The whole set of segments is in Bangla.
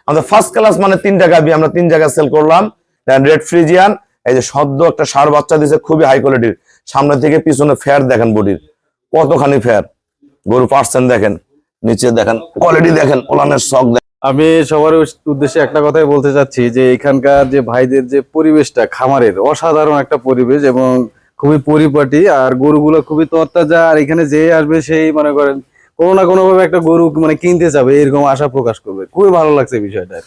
আমাদের ফার্স্ট ক্লাস মানে 3টা গাভী আমরা 3 জায়গায় সেল করলাম। রেড ফ্রিজিয়ান, এই যে সদ্য একটা ষাঁড় বাচ্চা দিয়েছে, খুবই হাই কোয়ালিটির। সামনে থেকে পিছনে ফেয়ার দেখেন, বডির কতখানি ফেয়ার, গরু পার্সেন্ট দেখেন, নিচে দেখেন কোয়ালিটি দেখেন, ওলানের শখ দেখেন। আমি সবার উদ্দেশ্যে একটা কথাই বলতে চাচ্ছি যে এখানকার যে ভাইদের যে পরিবেশটা, খামারের অসাধারণ একটা পরিবেশ এবং খুবই পরিপাটি, আর গরুগুলো খুবই তরতাজা। আর এখানে যে আসবে সেই মনে করেন কোনো না কোনো ভাবে একটা গরু মানে কিনতে যাবে, এরকম আশা প্রকাশ করবে। খুবই ভালো লাগছে বিষয়টা।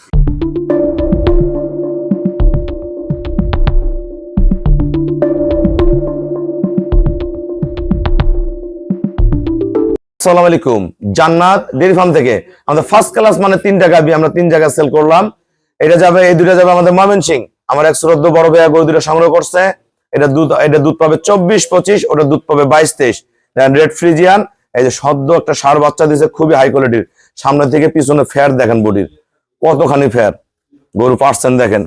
আসসালামু আলাইকুম, জান্নাত ডেইরি ফার্ম থেকে আমাদের ফার্স্ট ক্লাস মানে 3টা গাভী আমরা 3 জায়গায় সেল করলাম। এটা যাবে, এই দুইটা যাবে আমাদের ময়মনসিংহ। আমার এক শ্রদ্ধ বড় ভাইয়া গরু দুটো সংগ্রহ করছে। এটা দুধ পাবে 24-25, ওটা দুধ পাবে 22-23। রেড ফ্রিজিয়ান, এই যে সদ্য একটা ষাঁড় বাচ্চা দিয়েছে, খুবই হাই কোয়ালিটির। সামনে থেকে পিছনে ফেয়ার দেখেন, বডির কতখানি ফেয়ার, গরু পার্সেন্ট দেখেন,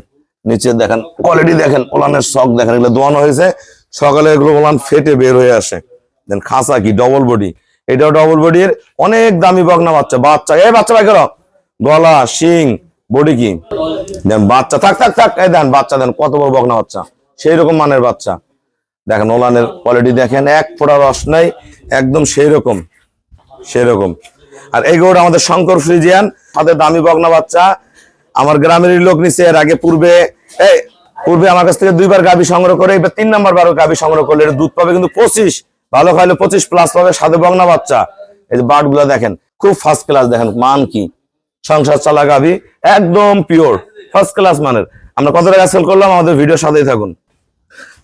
নিচে দেখেন কোয়ালিটি দেখেন, ওলানের শখ দেখেন। এগুলো দোয়ানো হয়েছে সকালে, এগুলো ওলান ফেটে বের হয়ে আসে। দেন খাসা কি ডবল বডি, এটাও ডবল বডির, অনেক দামি বকনা বাচ্চা এই বাচ্চা ভাই করো, গলা শিং বডি কি দেন, বাচ্চা থাক এই দেন বাচ্চা, দেন কত বড় বকনা বাচ্চা, সেই রকম মানের বাচ্চা দেখেন। ওলানের কোয়ালিটি দেখেন, এক ফোঁটা রস নাই, একদম সেই রকম। আর এই গরুটা আমাদের শঙ্কর ফ্রিজিয়ান, আমাদের দামি বকনা বাচ্চা। আমার গ্রামের লোক নিচে, এর আগে পূর্বে আমার কাছ থেকে 2বার গাভী সংগ্রহ করে, এবার 3 নাম্বার বারো গাভী সংগ্রহ করলে এর দুধ পাবে কিন্তু 25, ভালো খাইলে 25+ পাবে, সাথে বকনা বাচ্চা। এই যে বাট গুলা দেখেন, খুব ফার্স্ট ক্লাস, দেখেন মান কি, সংসার চালা গাভী, একদম পিওর ফার্স্ট ক্লাস মানের। আমরা কত টাকা সেল করলাম, আমাদের ভিডিওর সাথেই থাকুন।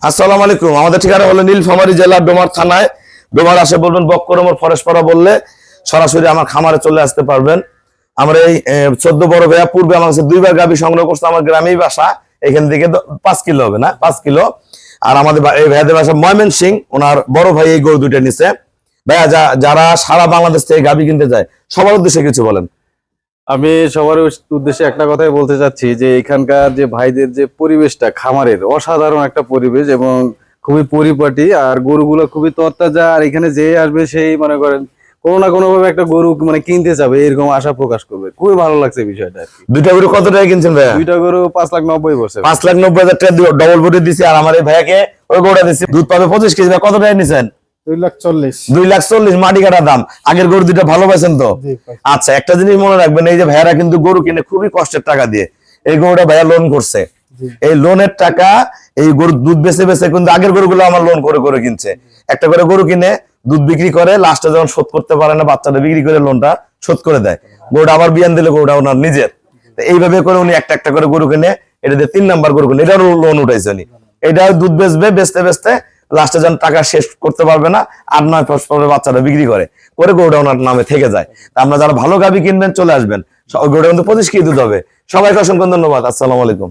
আসসালামু আলাইকুম, আমাদের ঠিকানা হলো নীলফামারী জেলার ডোমার থানায়। ডোমার আসে বলবেন বক্করমর ফরেশপাড়া বললে সরাসরি আমার খামারে চলে আসতে পারবেন। আমরা এই 14 বড় ভাইয়া পূর্বে আমার কাছে 2বার গাভী সংগ্রহ করছে, আমার গ্রামেই বাসা, এখান থেকে 5 কিলো হবে না, 5 কিলো। আর আমাদের এই ভাইয়াদের বাসা ময়মনসিংহ, ওনার বড় ভাই এই গরু দুইটা নিছে। ভাইয়া যারা সারা বাংলাদেশ থেকে গাভী কিনতে যায়, সবার উদ্দেশ্যে কিছু বলেন। আমি সবার উদ্দেশ্যে একটা কথাই বলতে চাচ্ছি যে এখানকার যে ভাইদের যে পরিবেশটা, খামারের অসাধারণ একটা পরিবেশ এবং খুবই পরিপাটি, আর গরুগুলো খুবই তরতাজা। আর এখানে যে আসবে সেই মনে করেন কোনো না কোনো ভাবে একটা গরু মানে কিনতে যাবে, এরকম আশা প্রকাশ করবে। খুবই ভালো লাগছে বিষয়টা। দুইটা গরু কত টাকা কিনছেন ভাইয়া? দুইটা গরু 5,90,000 বলছে। 5,90,000 টাকা ডবল বডি দিছি। আর আমার এই ভাইয়াকে ওই গরুটা দিছি, দুধ পাবে 25 কেজি। কত টাকা নিছেন? 2,40,000 মাটি কাটা দাম। আগের গরু দুইটা ভালো পাইছেন তো? আচ্ছা, একটা জিনিস মনে রাখবেন, এই যে ভাইয়ারা কিন্তু গরু কিনে খুবই কষ্টের টাকা দিয়ে। এই গরুটা ভাইয়া লোন করছে, এই লোনের টাকা এই গরু দুধ বেচে কিন্তু আগের গরুগুলো আমার লোন করে কিনছে। একটা করে গরু কিনে দুধ বিক্রি করে, লাস্টে যখন শোধ করতে পারে না, বাচ্চাটা বিক্রি করে লোনটা শোধ করে দেয়। গরুটা আবার বিয়ান দিলে গরুটা ওনার নিজের। এইভাবে করে উনি একটা করে গরু কিনে, এটা দিয়ে 3 নাম্বার গরু কিনে, এটারও লোন উঠাইছে উনি। এটা দুধ বেচতে লাস্টে যখন টাকা শেষ করতে পারবে না, 8-9 পরে বাচ্চাটা বিক্রি করে গরুটা ওনার নামে থেকে যায়। আমরা যারা ভালো গাভী কিনবেন চলে আসবেন, গরুটা কিন্তু 25 কেজি দুধ হবে। সবাইকে অসংখ্য ধন্যবাদ। আসসালামু আলাইকুম।